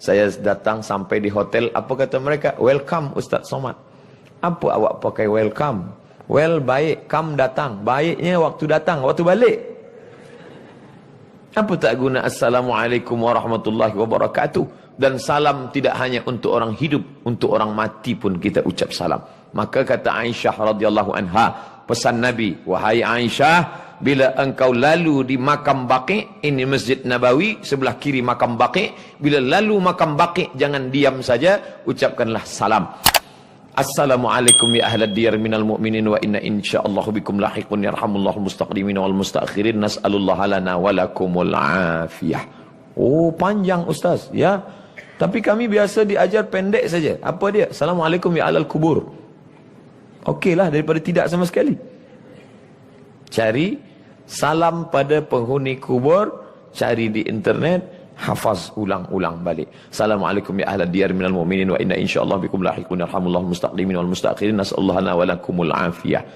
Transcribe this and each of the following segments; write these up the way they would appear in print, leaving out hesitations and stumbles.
Saya datang sampai di hotel, apa kata mereka? Welcome Ustaz Somad. Apa awak pakai welcome? Well, baik, come datang. Baiknya waktu datang, waktu balik. Apa tak guna Assalamualaikum warahmatullahi wabarakatuh. Dan salam tidak hanya untuk orang hidup, untuk orang mati pun kita ucap salam. Maka kata Aisyah radhiyallahu anha, pesan Nabi, wahai Aisyah, bila engkau lalu di makam Baqi', ini Masjid Nabawi, sebelah kiri makam Baqi', bila lalu makam Baqi', jangan diam saja, ucapkanlah salam. Assalamualaikum ya ahlad diyar minal mu'minin wa inna insyaallah bikum lahiqun yarhamullahu mustaqdimin wal mustakhirin nas'alullaha lana walakumul afiyah. Oh, panjang Ustaz, ya. Tapi kami biasa diajar pendek saja. Apa dia? Assalamualaikum ya alal kubur. Okeylah daripada tidak sama sekali. Cari salam pada penghuni kubur, cari di internet, hafaz ulang-ulang balik. Assalamualaikum ya ahlad diyar minal mu'minin wa inna insyaallah bikum lahiqun yarhamullahu mustaqdimin wal mustakhirin nas'alullaha lana walakumul afiyah.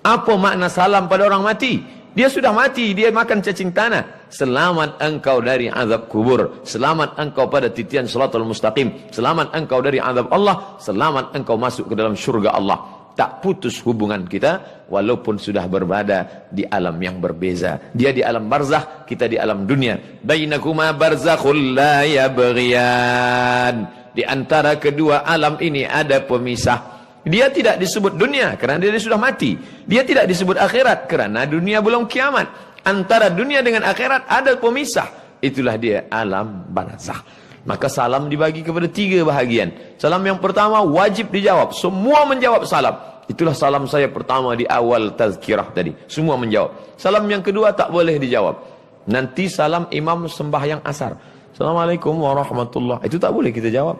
Apa makna salam pada orang mati? Dia sudah mati, dia makan cacing tanah. Selamat engkau dari azab kubur. Selamat engkau pada titian shiratal mustaqim. Selamat engkau dari azab Allah. Selamat engkau masuk ke dalam syurga Allah. Tak putus hubungan kita, walaupun sudah berada di alam yang berbeza. Dia di alam barzakh, kita di alam dunia. Bainakuma barzakhul la yabghiyan. Di antara kedua alam ini ada pemisah. Dia tidak disebut dunia kerana dia sudah mati. Dia tidak disebut akhirat kerana dunia belum kiamat. Antara dunia dengan akhirat ada pemisah. Itulah dia alam barzakh. Maka salam dibagi kepada 3 bahagian. Salam yang pertama wajib dijawab. Semua menjawab salam. Itulah salam saya pertama di awal tazkirah tadi. Semua menjawab. Salam yang kedua tak boleh dijawab. Nanti salam imam sembahyang asar. Assalamualaikum warahmatullahi. Itu tak boleh kita jawab.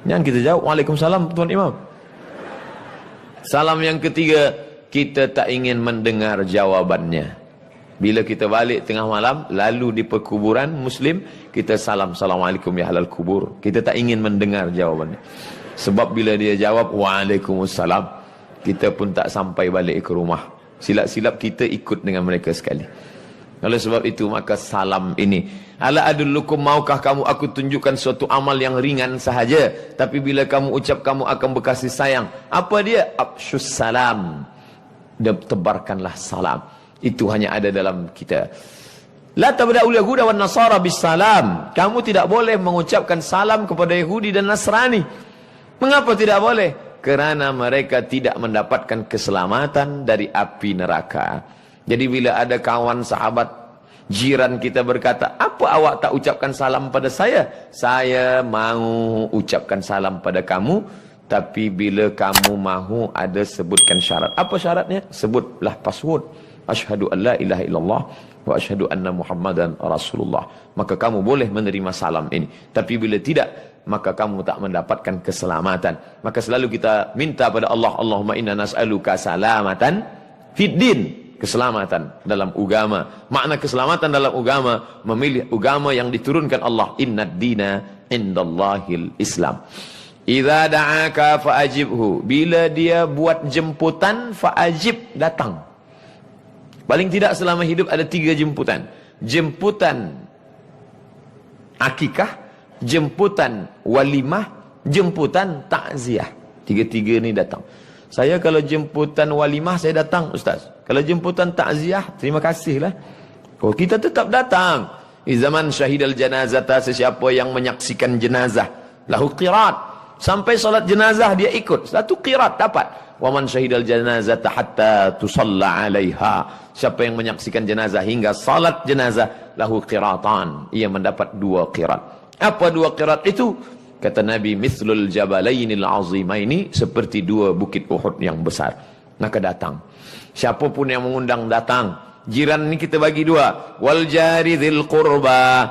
Jangan kita jawab. Waalaikumsalam tuan imam. Salam yang ketiga, kita tak ingin mendengar jawabannya. Bila kita balik tengah malam, lalu di perkuburan Muslim, kita salam, Assalamualaikum ya halal kubur. Kita tak ingin mendengar jawabannya. Sebab bila dia jawab, Waalaikumsalam, kita pun tak sampai balik ke rumah. Silap-silap kita ikut dengan mereka sekali. Oleh sebab itu, maka salam ini. Ala adullukum, maukah kamu aku tunjukkan suatu amal yang ringan sahaja. Tapi bila kamu ucap, kamu akan berkasih sayang. Apa dia? Afshus salam. Tebarkanlah salam. Itu hanya ada dalam kita. La tabda'ul yahuda wan nasara bis salam. Kamu tidak boleh mengucapkan salam kepada Yahudi dan Nasrani. Mengapa tidak boleh? Kerana mereka tidak mendapatkan keselamatan dari api neraka. Jadi bila ada kawan sahabat jiran kita berkata, apa awak tak ucapkan salam pada saya? Saya mahu ucapkan salam pada kamu. Tapi bila kamu mahu ada sebutkan syarat. Apa syaratnya? Sebutlah password. Asyhadu an la ilaha illallah wa asyhadu anna Muhammadan Rasulullah. Maka kamu boleh menerima salam ini. Tapi bila tidak, maka kamu tak mendapatkan keselamatan. Maka selalu kita minta pada Allah, Allahumma inna nas'aluka salamatan fid din. Keselamatan dalam agama. Makna keselamatan dalam agama, memilih agama yang diturunkan Allah. Innad dina indallahil Islam. Idza da'aka fa'ajibhu. Bila dia buat jemputan, fa'ajib, datang. Paling tidak selama hidup ada 3 jemputan. Jemputan akikah, jemputan walimah, jemputan takziah. 3-3 ni datang. Saya kalau jemputan walimah saya datang Ustaz. Kalau jemputan takziah, terima kasihlah. Oh, kita tetap datang. Di zaman syahidal janazata, sesiapa yang menyaksikan jenazah, lahu qirat. Sampai solat jenazah dia ikut. Satu qirat dapat. Wa man syahidal janazata hatta tusalla 'alaiha. Siapa yang menyaksikan jenazah hingga salat jenazah, lahu qiratan. Ia mendapat 2 qirat. Apa 2 qirat itu? Kata Nabi, mithlul jabalainil azimaini, seperti 2 bukit Uhud yang besar. Maka datang. Siapapun yang mengundang datang. Jiran ini kita bagi 2. Wal jari dzil qurba.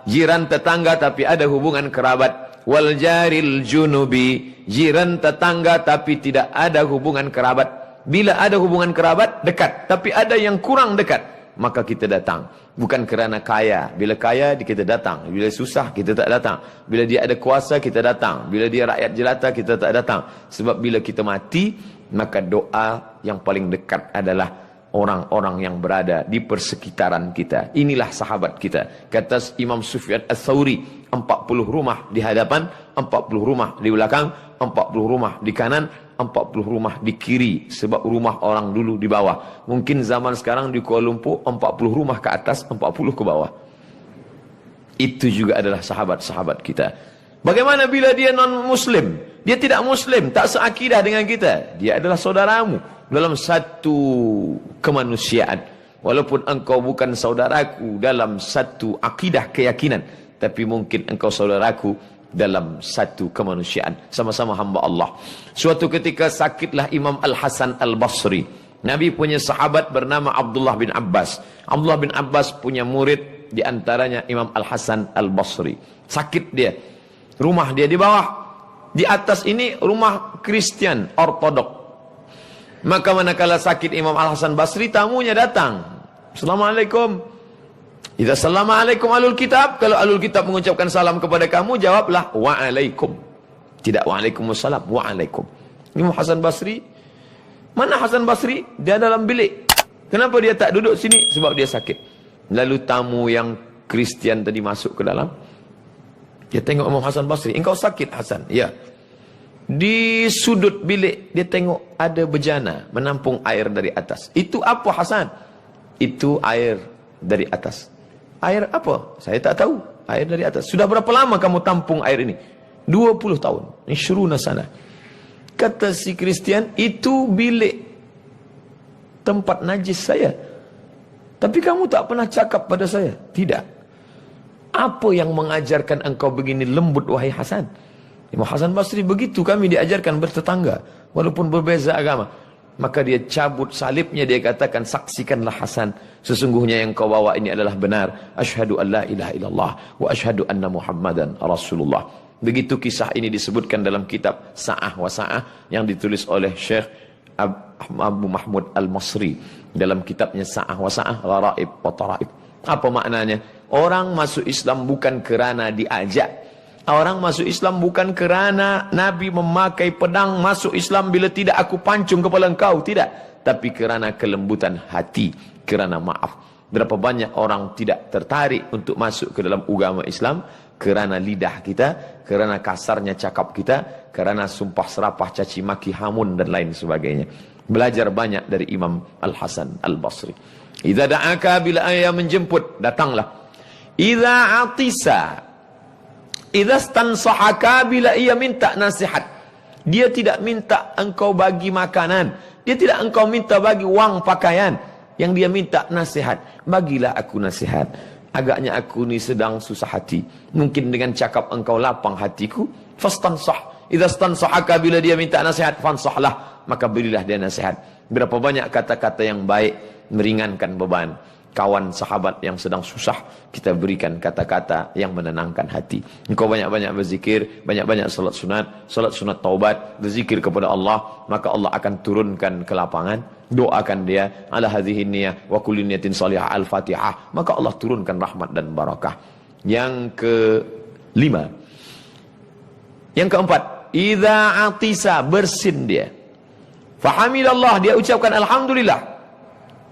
Jiran tetangga tapi ada hubungan kerabat. Wal jaril junubi. Jiran tetangga tapi tidak ada hubungan kerabat. Bila ada hubungan kerabat, dekat. Tapi ada yang kurang dekat, maka kita datang. Bukan kerana kaya. Bila kaya, kita datang. Bila susah, kita tak datang. Bila dia ada kuasa, kita datang. Bila dia rakyat jelata, kita tak datang. Sebab bila kita mati, maka doa yang paling dekat adalah orang-orang yang berada di persekitaran kita. Inilah sahabat kita. Kata Imam Sufyan Ats-Tsauri, 40 rumah di hadapan, 40 rumah di belakang, 40 rumah di kanan, 40 rumah di kiri. Sebab rumah orang dulu di bawah. Mungkin zaman sekarang di Kuala Lumpur 40 rumah ke atas, 40 ke bawah. Itu juga adalah sahabat-sahabat kita. Bagaimana bila dia non-muslim? Dia tidak muslim, tak seakidah dengan kita. Dia adalah saudaramu dalam satu kemanusiaan. Walaupun engkau bukan saudaraku dalam satu akidah keyakinan, tapi mungkin engkau saudaraku dalam satu kemanusiaan. Sama-sama hamba Allah. Suatu ketika sakitlah Imam Al-Hasan Al-Basri. Nabi punya sahabat bernama Abdullah bin Abbas. Abdullah bin Abbas punya murid, di antaranya Imam Al-Hasan Al-Basri. Sakit dia. Rumah dia di bawah. Di atas ini rumah Kristen Ortodok. Maka manakala sakit Imam Al-Hasan Basri, tamunya datang. Assalamualaikum. Idza assalamualaikum alul kitab. Kalau alul kitab mengucapkan salam kepada kamu, jawablah waalaikum. Tidak waalaikumsalam, waalaikum. Imam Hasan Basri. Mana Hasan Basri? Dia dalam bilik. Kenapa dia tak duduk sini? Sebab dia sakit. Lalu tamu yang Kristian tadi masuk ke dalam. Dia tengok Imam Hasan Basri. Engkau sakit Hasan? Ya. Di sudut bilik dia tengok ada bejana menampung air dari atas. Itu apa Hasan? Itu air dari atas. Air apa? Saya tak tahu. Air dari atas. Sudah berapa lama kamu tampung air ini? 20 tahun. Nishruna sana. Kata si Kristian, itu bilik tempat najis saya. Tapi kamu tak pernah cakap pada saya. Tidak. Apa yang mengajarkan engkau begini lembut wahai Hasan? Imam Hasan Basri, begitu kami diajarkan bertetangga. Walaupun berbeza agama. Maka dia cabut salibnya, dia katakan, saksikanlah Hasan. Sesungguhnya yang kau bawa ini adalah benar. Asyhadu an la ilaha illallah. Wa asyhadu anna Muhammadan Rasulullah. Begitu kisah ini disebutkan dalam kitab Sa'ah wa Sa'ah yang ditulis oleh Syekh Abu Mahmud Al-Masri. Dalam kitabnya Sa'ah wa Sa'ah, Gharaib wa Taraib. Apa maknanya? Orang masuk Islam bukan kerana diajak. Orang masuk Islam bukan kerana Nabi memakai pedang masuk Islam, bila tidak aku pancung kepala engkau. Tidak. Tapi kerana kelembutan hati. Kerana maaf. Berapa banyak orang tidak tertarik untuk masuk ke dalam agama Islam kerana lidah kita, kerana kasarnya cakap kita, kerana sumpah serapah, caci maki, hamun dan lain sebagainya. Belajar banyak dari Imam Al-Hasan Al-Basri. Idza da'aka, bila ayah menjemput, datanglah. Idza atisa, idza stansahaka, bila ia minta nasihat. Dia tidak minta engkau bagi makanan, dia tidak engkau minta bagi wang pakaian. Yang dia minta nasihat, bagilah aku nasihat. Agaknya aku ni sedang susah hati. Mungkin dengan cakap engkau lapang hatiku. Fastansah. Idza stansahaka, bila dia minta nasihat, fansahlah, maka berilah dia nasihat. Berapa banyak kata-kata yang baik meringankan beban. Kawan sahabat yang sedang susah, kita berikan kata-kata yang menenangkan hati. Engkau banyak-banyak berzikir, banyak-banyak salat sunat taubat, berzikir kepada Allah, maka Allah akan turunkan kelapangan. Doakan dia, ala hadhihi niyah wa kulli niyatin salihah al-Fatihah, maka Allah turunkan rahmat dan barakah. Yang kelima. Yang keempat, idza atisa, bersin dia. Fahamidallah, dia ucapkan alhamdulillah.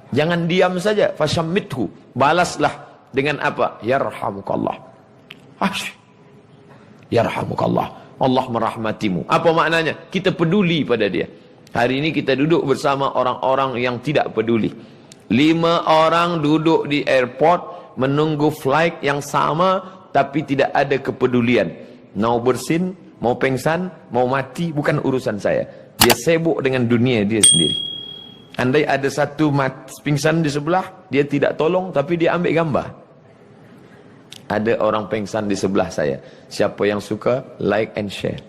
Jangan diam saja. Fashammithu, balaslah dengan apa? Yarhamukallah. Yarhamukallah. Allah merahmatimu. Apa maknanya? Kita peduli pada dia. Hari ini kita duduk bersama orang-orang yang tidak peduli. 5 orang duduk di airport menunggu flight yang sama, tapi tidak ada kepedulian. Mau bersin, mau pengsan, mau mati, bukan urusan saya. Dia sibuk dengan dunia dia sendiri. Andai ada satu pingsan di sebelah, dia tidak tolong, tapi dia ambil gambar. Ada orang pingsan di sebelah saya. Siapa yang suka, like and share.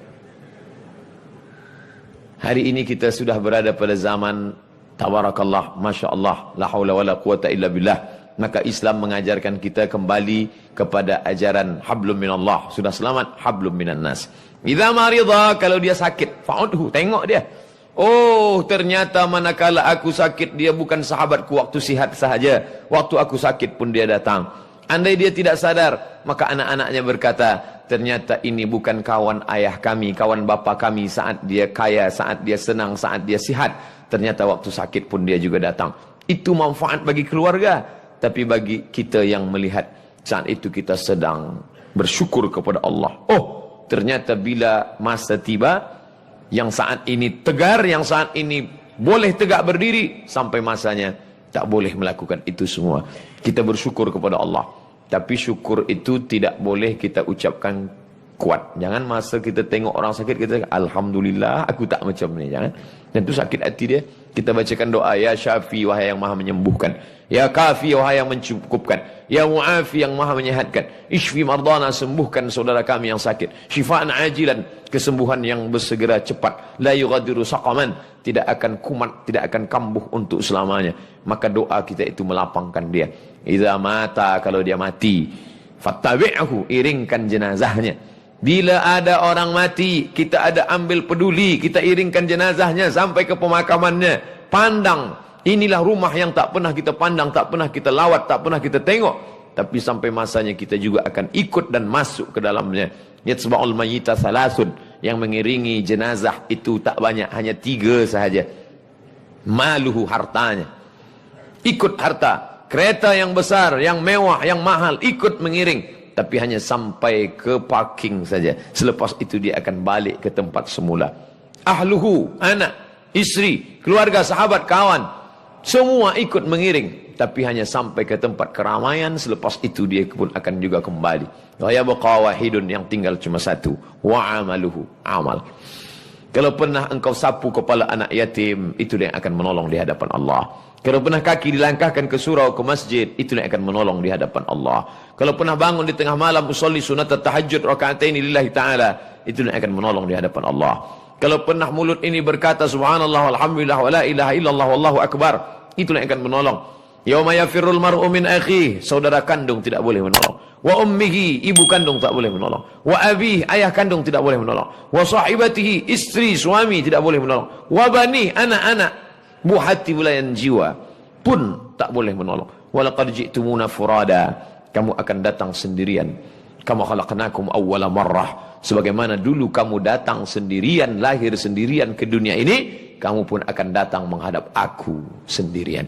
Hari ini kita sudah berada pada zaman tabarakallah, masya Allah, la haula wala quwata illa billah. Maka Islam mengajarkan kita kembali kepada ajaran hablum minallah. Sudah selamat, hablum minan nas. Idza marida, kalau dia sakit, fa'udhu, tengok dia. Oh, ternyata manakala aku sakit, dia bukan sahabatku waktu sihat sahaja. Waktu aku sakit pun dia datang. Andai dia tidak sadar, maka anak-anaknya berkata, ternyata ini bukan kawan ayah kami, kawan bapa kami saat dia kaya, saat dia senang, saat dia sihat. Ternyata waktu sakit pun dia juga datang. Itu manfaat bagi keluarga. Tapi bagi kita yang melihat saat itu kita sedang bersyukur kepada Allah. Oh, ternyata bila masa tiba, yang saat ini tegar, yang saat ini boleh tegak berdiri, sampai masanya tak boleh melakukan itu semua. Kita bersyukur kepada Allah. Tapi syukur itu tidak boleh kita ucapkan kuat. Jangan masa kita tengok orang sakit, kita alhamdulillah aku tak macam ni. Jangan. Dan itu sakit hati dia. Kita bacakan doa, ya Syafi, wahai yang maha menyembuhkan. Ya Kafi, wahai yang mencukupkan. Ya Mu'afi, yang maha menyehatkan. Ishfi mardana, sembuhkan saudara kami yang sakit. Syifaan ajilan, kesembuhan yang bersegera cepat. La yughadiru saqaman, tidak akan kumat, tidak akan kambuh untuk selamanya. Maka doa kita itu melapangkan dia. Iza mata, kalau dia mati, fattabi'ahu, iringkan jenazahnya. Bila ada orang mati, kita ada ambil peduli, kita iringkan jenazahnya sampai ke pemakamannya. Pandang, inilah rumah yang tak pernah kita pandang, tak pernah kita lawat, tak pernah kita tengok. Tapi sampai masanya kita juga akan ikut dan masuk ke dalamnya. Yatsba'ul mayyita salasun, yang mengiringi jenazah itu tak banyak, hanya 3 sahaja. Maluhu, hartanya. Ikut harta, kereta yang besar, yang mewah, yang mahal, ikut mengiring. Tapi hanya sampai ke parking saja. Selepas itu dia akan balik ke tempat semula. Ahluhu, anak, isteri, keluarga, sahabat, kawan, semua ikut mengiring. Tapi hanya sampai ke tempat keramaian. Selepas itu dia pun akan juga kembali. Wa yabqa wahidun, yang tinggal cuma satu. Wa amaluhu, amal. Kalau pernah engkau sapu kepala anak yatim, itulah yang akan menolong di hadapan Allah. Kalau pernah kaki dilangkahkan ke surau, ke masjid, itulah yang akan menolong di hadapan Allah. Kalau pernah bangun di tengah malam usolli sunat tahajud raka'ataini lillahi ta'ala, itulah yang akan menolong di hadapan Allah. Kalau pernah mulut ini berkata subhanallah walhamdulillah wa la ilaha illallah wallahu akbar, itulah yang akan menolong. Yauma yafirrul mar'u min akhihi, saudara kandung tidak boleh menolong. Wa ummihi, ibu kandung tak boleh menolong. Wa abihi, ayah kandung tidak boleh menolong. Wa sahibatihi, istri, suami tidak boleh menolong. Wa bani, anak-anak, buah hati bulayan jiwa pun tak boleh menolong. Walaqad ji'tumuna furada, kamu akan datang sendirian. Kama khalaqnakum awwala marrah, sebagaimana dulu kamu datang sendirian, lahir sendirian ke dunia ini, kamu pun akan datang menghadap aku sendirian.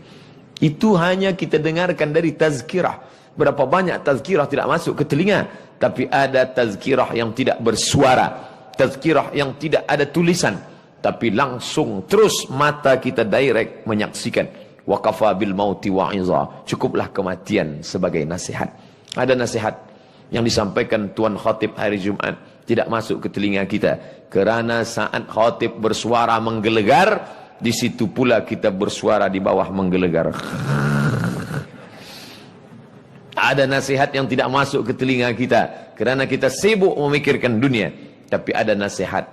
Itu hanya kita dengarkan dari tazkirah. Berapa banyak tazkirah tidak masuk ke telinga, tapi ada tazkirah yang tidak bersuara, tazkirah yang tidak ada tulisan, tapi langsung terus mata kita direct menyaksikan. Wa kafa bil mauti wa'iza, cukuplah kematian sebagai nasihat. Ada nasihat yang disampaikan Tuan Khatib hari Jumat, tidak masuk ke telinga kita, kerana saat khatib bersuara menggelegar, di situ pula kita bersuara di bawah menggelegar. Ada nasihat yang tidak masuk ke telinga kita, kerana kita sibuk memikirkan dunia. Tapi ada nasihat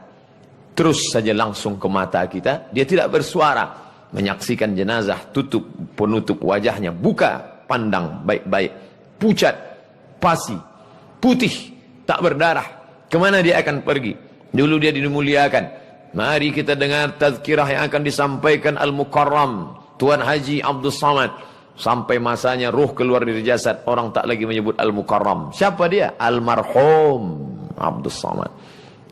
terus saja langsung ke mata kita, dia tidak bersuara, menyaksikan jenazah, tutup penutup wajahnya, buka, pandang baik-baik, pucat, pasi, putih, tak berdarah. Kemana dia akan pergi? Dulu dia dimuliakan. Mari kita dengar tazkirah yang akan disampaikan Al-Mukarram Tuan Haji Abdul Samad. Sampai masanya ruh keluar dari jasad, orang tak lagi menyebut Al-Mukarram. Siapa dia? Almarhum Abdul Samad.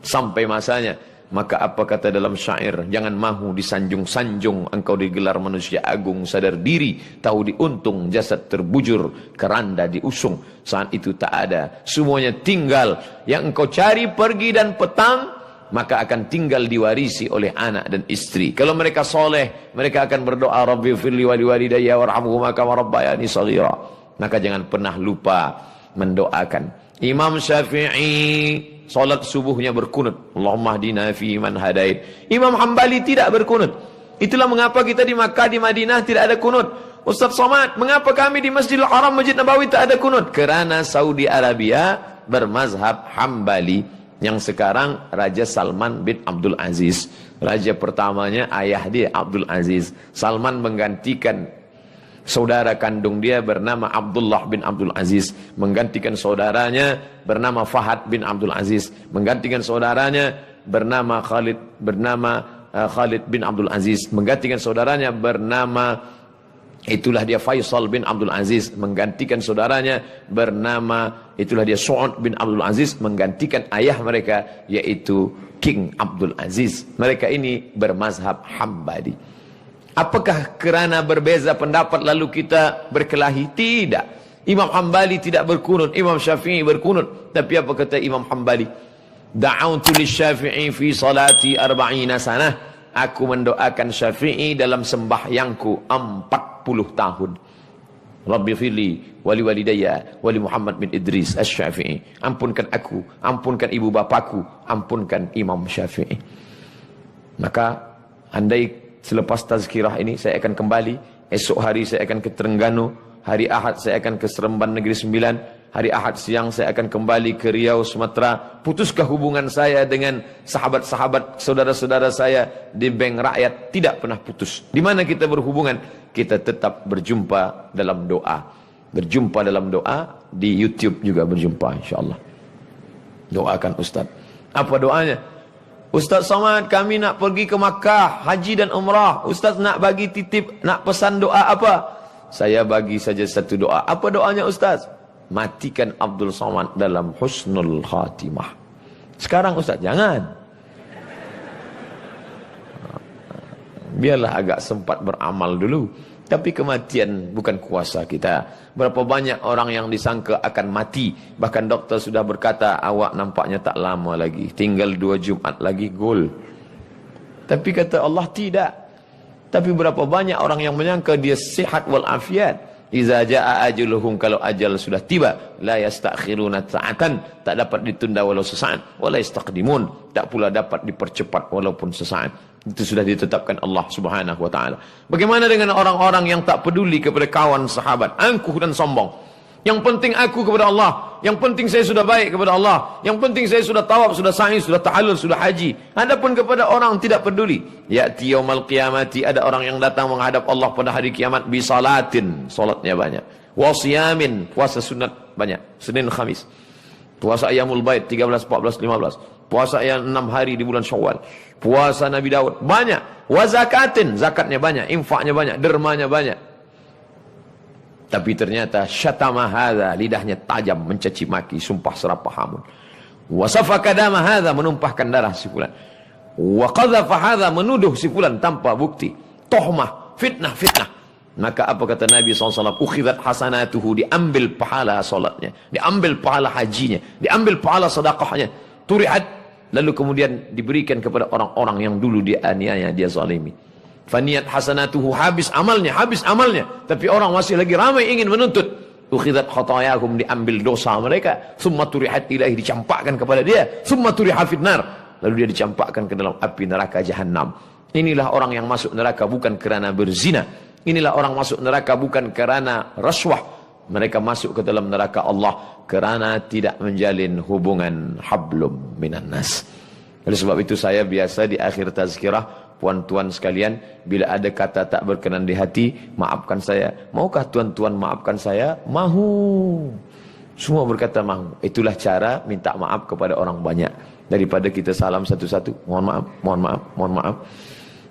Sampai masanya, maka apa kata dalam syair, jangan mahu disanjung-sanjung, engkau digelar manusia agung, sadar diri, tahu diuntung, jasad terbujur, keranda diusung. Saat itu tak ada, semuanya tinggal. Yang engkau cari pergi dan petang, maka akan tinggal diwarisi oleh anak dan istri. Kalau mereka soleh, mereka akan berdoa, Rabbi firli wali walidayya warhamhuma kama rabbayani shaghira. Maka jangan pernah lupa mendoakan. Imam Syafi'i salat subuhnya berkunut, Allahumma hdina fi man hadait. Imam Hambali tidak berkunut. Itulah mengapa kita di Makkah, di Madinah tidak ada kunut. Ustaz Somad, mengapa kami di Masjidil Haram, Masjid Nabawi tak ada kunut? Kerana Saudi Arabia bermazhab Hambali. Yang sekarang Raja Salman bin Abdul Aziz, raja pertamanya ayah dia Abdul Aziz. Salman menggantikan saudara kandung dia bernama Abdullah bin Abdul Aziz, menggantikan saudaranya bernama Fahad bin Abdul Aziz, menggantikan saudaranya bernama Khalid bin Abdul Aziz, menggantikan saudaranya bernama, itulah dia Faisal bin Abdul Aziz, menggantikan saudaranya bernama, itulah dia Su'ud bin Abdul Aziz, menggantikan ayah mereka yaitu King Abdul Aziz. Mereka ini bermazhab Hambali. Apakah kerana berbeza pendapat lalu kita berkelahi? Tidak. Imam Hambali tidak berkunut, Imam Syafi'i berkunut. Tapi apa kata Imam Hambali? Da'autu lisyafi'i fi salati 40 sanah. Aku mendoakan Syafi'i dalam sembahyangku 40 tahun. Rabbi fili wali walidayya wali Muhammad bin Idris Asy-Syafi'i. Ampunkan aku, ampunkan ibu bapaku, ampunkan Imam Syafi'i. Maka andai selepas tazkirah ini saya akan kembali, esok hari saya akan ke Terengganu, hari Ahad saya akan ke Seremban Negeri Sembilan, hari Ahad siang saya akan kembali ke Riau, Sumatera. Putuskah hubungan saya dengan sahabat-sahabat, saudara-saudara saya di Bank Rakyat? Tidak pernah putus. Di mana kita berhubungan? Kita tetap berjumpa dalam doa. Berjumpa dalam doa, di YouTube juga berjumpa insyaAllah. Doakan Ustaz. Apa doanya? Ustaz Somad, kami nak pergi ke Makkah, haji dan umrah. Ustaz nak bagi titip, nak pesan doa apa? Saya bagi saja satu doa. Apa doanya Ustaz? Matikan Abdul Somad dalam husnul khatimah. Sekarang Ustaz, jangan. Biarlah agak sempat beramal dulu. Tapi kematian bukan kuasa kita. Berapa banyak orang yang disangka akan mati. Bahkan doktor sudah berkata, awak nampaknya tak lama lagi. Tinggal 2 Jumat lagi, gol. Tapi kata Allah, tidak. Tapi berapa banyak orang yang menyangka dia sihat walafiat. Iza jaa ajaluhum, kalau ajal sudah tiba, la yastakhiruna sa'atan, tak dapat ditunda walau sesaat, wala yastaqdimun, tak pula dapat dipercepat walaupun sesaat. Itu sudah ditetapkan Allah Subhanahu wa taala. Bagaimana dengan orang-orang yang tak peduli kepada kawan sahabat, angkuh dan sombong? Yang penting aku kepada Allah, yang penting saya sudah baik kepada Allah, yang penting saya sudah tawaf, sudah sa'i, sudah tahallul, sudah haji. Adapun kepada orang tidak peduli. Ya'ti yaumal qiyamati, ada orang yang datang menghadap Allah pada hari kiamat bi salatin, salatnya banyak. Wa siyamin, puasa sunat banyak. Senin Khamis. Puasa Ayyamul Bait 13, 14, 15. Puasa yang 6 hari di bulan Syawal. Puasa Nabi Daud banyak. Wa zakatin, zakatnya banyak, infaknya banyak, dermanya banyak. Tapi ternyata syatama hadza, lidahnya tajam mencaci maki, sumpah serapah hamun. Wa safaka dama hadza, menumpahkan darah si fulan. Wa qadhafa hadza, menuduh si fulan tanpa bukti. Tuhmah, fitnah. Maka apa kata Nabi SAW? Ukhidat hasanatuhu, diambil pahala solatnya, diambil pahala hajinya, diambil pahala sedekahnya. Turihat, lalu kemudian diberikan kepada orang-orang yang dulu dia aniaya, dia zalimi. Faniyat hasanatuhu, habis amalnya. Tapi orang masih lagi ramai ingin menuntut. Ukhidat khatayahum, diambil dosa mereka. Summa turihat ilaihi, dicampakkan kepada dia. Summa turiha fitnar, lalu dia dicampakkan ke dalam api neraka jahanam. Inilah orang yang masuk neraka bukan kerana berzina. Inilah orang masuk neraka bukan kerana rasuah. Mereka masuk ke dalam neraka Allah kerana tidak menjalin hubungan hablum minan nas. Oleh sebab itu saya biasa di akhir tazkirah, puan-tuan sekalian, bila ada kata tak berkenan di hati, maafkan saya. Maukah tuan-tuan maafkan saya? Mahu. Semua berkata mahu. Itulah cara minta maaf kepada orang banyak. Daripada kita salam satu-satu, mohon maaf.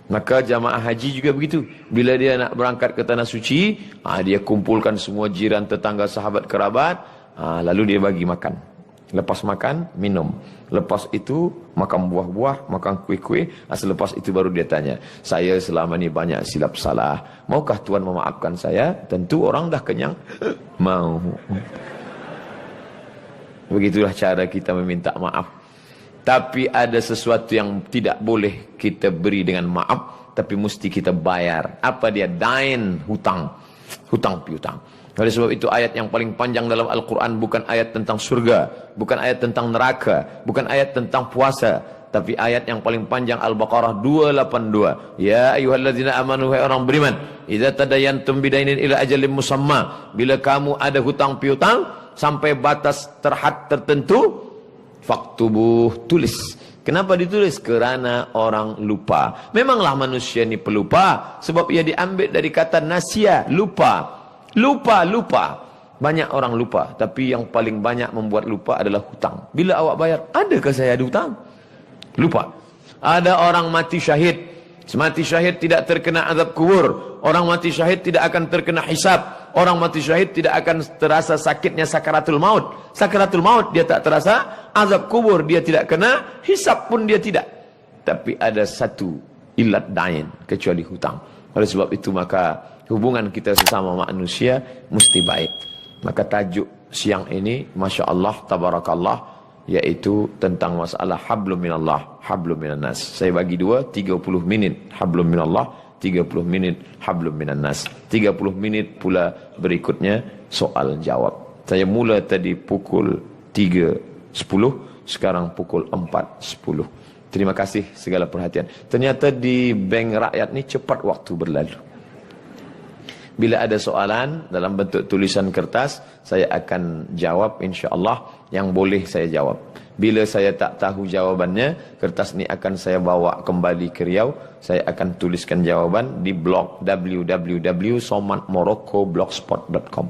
Maka jamaah haji juga begitu. Bila dia nak berangkat ke tanah suci, dia kumpulkan semua jiran, tetangga, sahabat, kerabat, lalu dia bagi makan. Lepas makan, minum. Lepas itu, makan buah-buah, makan kuih-kuih. Selepas itu baru dia tanya, saya selama ni banyak silap salah, maukah Tuan memaafkan saya? Tentu orang dah kenyang. Mau. Begitulah cara kita meminta maaf. Tapi ada sesuatu yang tidak boleh kita beri dengan maaf, tapi mesti kita bayar. Apa dia? Dain, hutang. Hutang piutang. Oleh sebab itu ayat yang paling panjang dalam Al-Quran bukan ayat tentang surga, bukan ayat tentang neraka, bukan ayat tentang puasa, tapi ayat yang paling panjang Al-Baqarah 282. Ya ayyuhalladzina amanu, hai orang beriman, idza tadayantum bidainin ila ajalin musamma, bila kamu ada hutang piutang sampai batas terhad tertentu, faktubuh, tulis. Kenapa ditulis? Kerana orang lupa. Memanglah manusia ini pelupa, sebab ia diambil dari kata nasia, lupa. Lupa. Banyak orang lupa, tapi yang paling banyak membuat lupa adalah hutang. Bila awak bayar, adakah saya ada hutang? Lupa. Ada orang mati syahid. Mati syahid tidak terkena azab kubur. Orang mati syahid tidak akan terkena hisab. Orang mati syahid tidak akan terasa sakitnya sakaratul maut. Sakaratul maut dia tak terasa, azab kubur dia tidak kena, hisab pun dia tidak. Tapi ada satu ilat dain, kecuali hutang. Oleh sebab itu maka hubungan kita sesama manusia mesti baik. Maka tajuk siang ini, Masya Allah, Tabarakallah, yaitu tentang masalah hablum minallah, hablum minannas. Saya bagi dua, 30 minit hablum minallah, 30 minit hablum minannas. 30 minit pula berikutnya soal jawab. Saya mula tadi pukul 3.10, sekarang pukul 4.10. Terima kasih segala perhatian. Ternyata di bank rakyat ni cepat waktu berlalu. Bila ada soalan dalam bentuk tulisan kertas, saya akan jawab insya-Allah yang boleh saya jawab. Bila saya tak tahu jawabannya, kertas ni akan saya bawa kembali ke Riau. Saya akan tuliskan jawaban di blog www.somatmoroccoblogspot.com.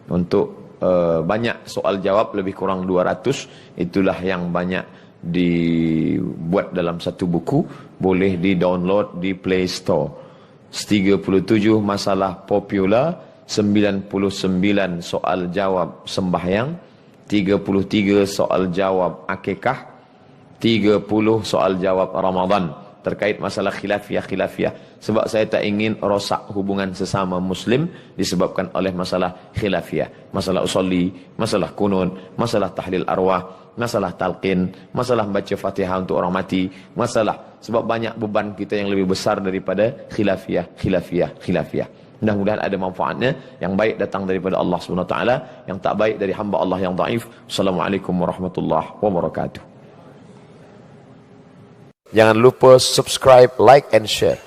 Untuk banyak soal jawab, lebih kurang 200, itulah yang banyak dibuat dalam satu buku. Boleh di-download di Play Store. 37 masalah popular, 99 soal jawab sembahyang, 33 soal jawab akikah, 30 soal jawab Ramadan terkait masalah khilafiyah. Sebab saya tak ingin rosak hubungan sesama Muslim disebabkan oleh masalah khilafiyah, masalah usolli, masalah kunun, masalah tahlil arwah, masalah talqin, masalah baca Fatihah untuk orang mati, masalah sebab banyak beban kita yang lebih besar daripada khilafiyah. Mudah-mudahan ada manfaatnya. Yang baik datang daripada Allah SWT, yang tak baik dari hamba Allah yang dhaif. Assalamualaikum warahmatullahi wabarakatuh. Jangan lupa subscribe, like and share.